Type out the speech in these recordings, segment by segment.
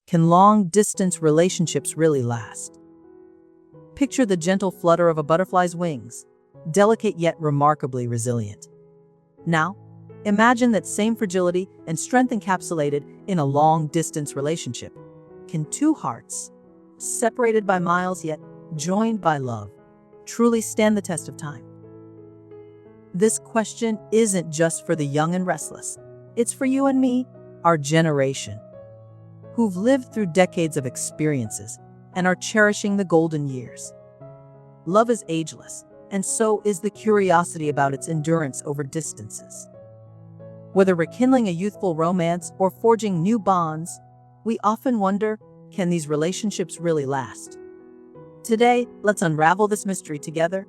Can long-distance relationships really last? Picture the gentle flutter of a butterfly's wings, delicate yet remarkably resilient. Now, imagine that same fragility and strength encapsulated in a long-distance relationship. Can two hearts, separated by miles yet joined by love, truly stand the test of time? This question isn't just for the young and restless. It's for you and me, our generation, who've lived through decades of experiences and are cherishing the golden years. Love is ageless, and so is the curiosity about its endurance over distances. Whether rekindling a youthful romance or forging new bonds, we often wonder, can these relationships really last? Today, let's unravel this mystery together,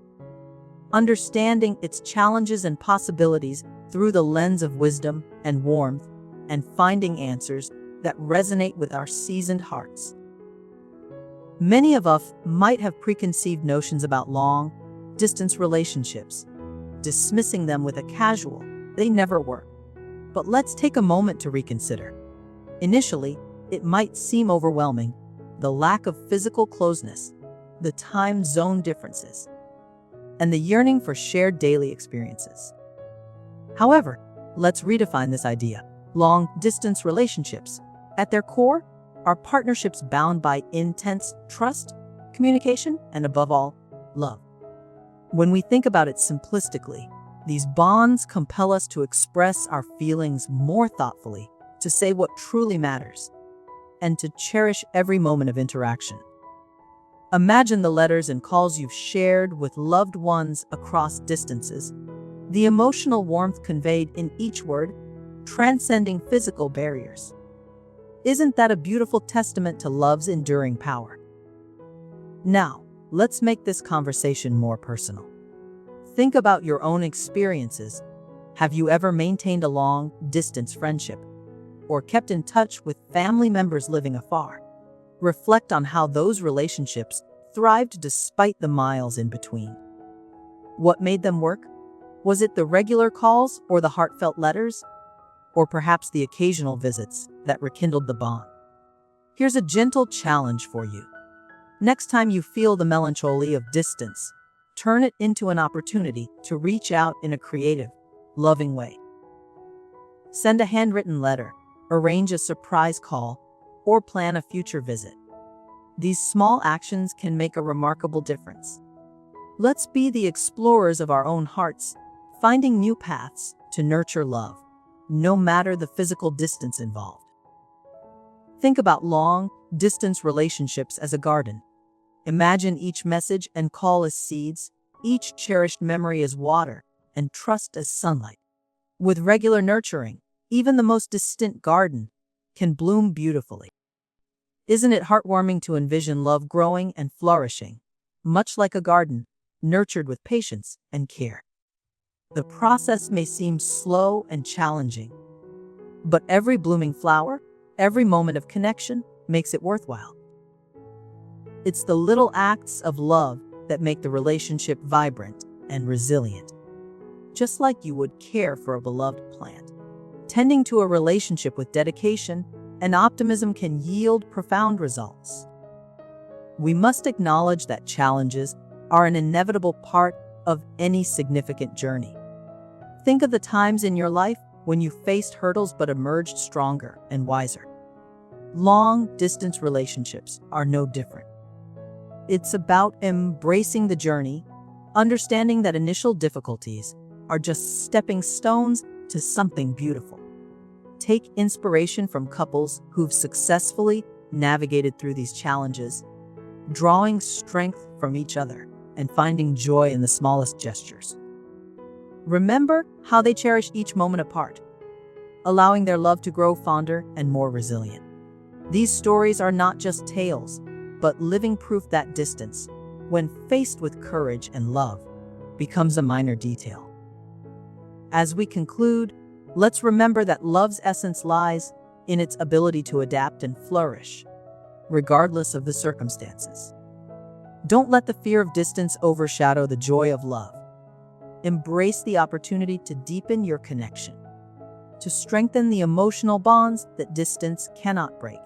understanding its challenges and possibilities through the lens of wisdom and warmth, and finding answers that resonate with our seasoned hearts. Many of us might have preconceived notions about long-distance relationships, dismissing them with a casual, "they never work." But let's take a moment to reconsider. Initially, it might seem overwhelming, the lack of physical closeness, the time zone differences, and the yearning for shared daily experiences. However, let's redefine this idea. Long-distance relationships, at their core, are partnerships bound by intense trust, communication, and above all, love. When we think about it simplistically, these bonds compel us to express our feelings more thoughtfully, to say what truly matters, and to cherish every moment of interaction. Imagine the letters and calls you've shared with loved ones across distances, the emotional warmth conveyed in each word, transcending physical barriers. Isn't that a beautiful testament to love's enduring power? Now, let's make this conversation more personal. Think about your own experiences. Have you ever maintained a long-distance friendship or kept in touch with family members living afar? Reflect on how those relationships thrived despite the miles in between. What made them work? Was it the regular calls or the heartfelt letters? Or perhaps the occasional visits that rekindled the bond? Here's a gentle challenge for you. Next time you feel the melancholy of distance, turn it into an opportunity to reach out in a creative, loving way. Send a handwritten letter, arrange a surprise call, or plan a future visit. These small actions can make a remarkable difference. Let's be the explorers of our own hearts, finding new paths to nurture love, no matter the physical distance involved. Think about long-distance relationships as a garden. Imagine each message and call as seeds, each cherished memory as water, and trust as sunlight. With regular nurturing, even the most distant garden can bloom beautifully. Isn't it heartwarming to envision love growing and flourishing, much like a garden, nurtured with patience and care? The process may seem slow and challenging, but every blooming flower, every moment of connection makes it worthwhile. It's the little acts of love that make the relationship vibrant and resilient. Just like you would care for a beloved plant, tending to a relationship with dedication and optimism can yield profound results. We must acknowledge that challenges are an inevitable part of any significant journey. Think of the times in your life when you faced hurdles but emerged stronger and wiser. Long-distance relationships are no different. It's about embracing the journey, understanding that initial difficulties are just stepping stones to something beautiful. Take inspiration from couples who've successfully navigated through these challenges, drawing strength from each other and finding joy in the smallest gestures. Remember how they cherish each moment apart, allowing their love to grow fonder and more resilient. These stories are not just tales, but living proof that distance, when faced with courage and love, becomes a minor detail. As we conclude, let's remember that love's essence lies in its ability to adapt and flourish, regardless of the circumstances. Don't let the fear of distance overshadow the joy of love. Embrace the opportunity to deepen your connection, to strengthen the emotional bonds that distance cannot break.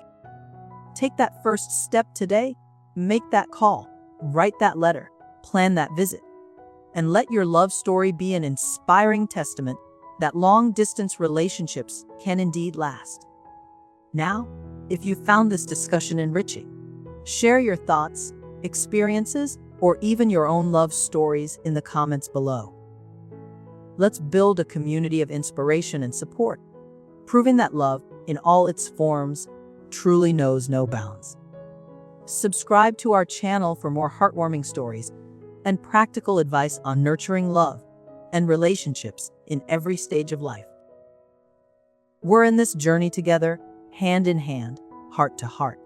Take that first step today. Make that call, write that letter, plan that visit, and let your love story be an inspiring testament that long-distance relationships can indeed last. Now, if you found this discussion enriching, share your thoughts, experiences, or even your own love stories in the comments below. Let's build a community of inspiration and support, proving that love, in all its forms, truly knows no bounds. Subscribe to our channel for more heartwarming stories and practical advice on nurturing love and relationships in every stage of life. We're in this journey together, hand in hand, heart to heart.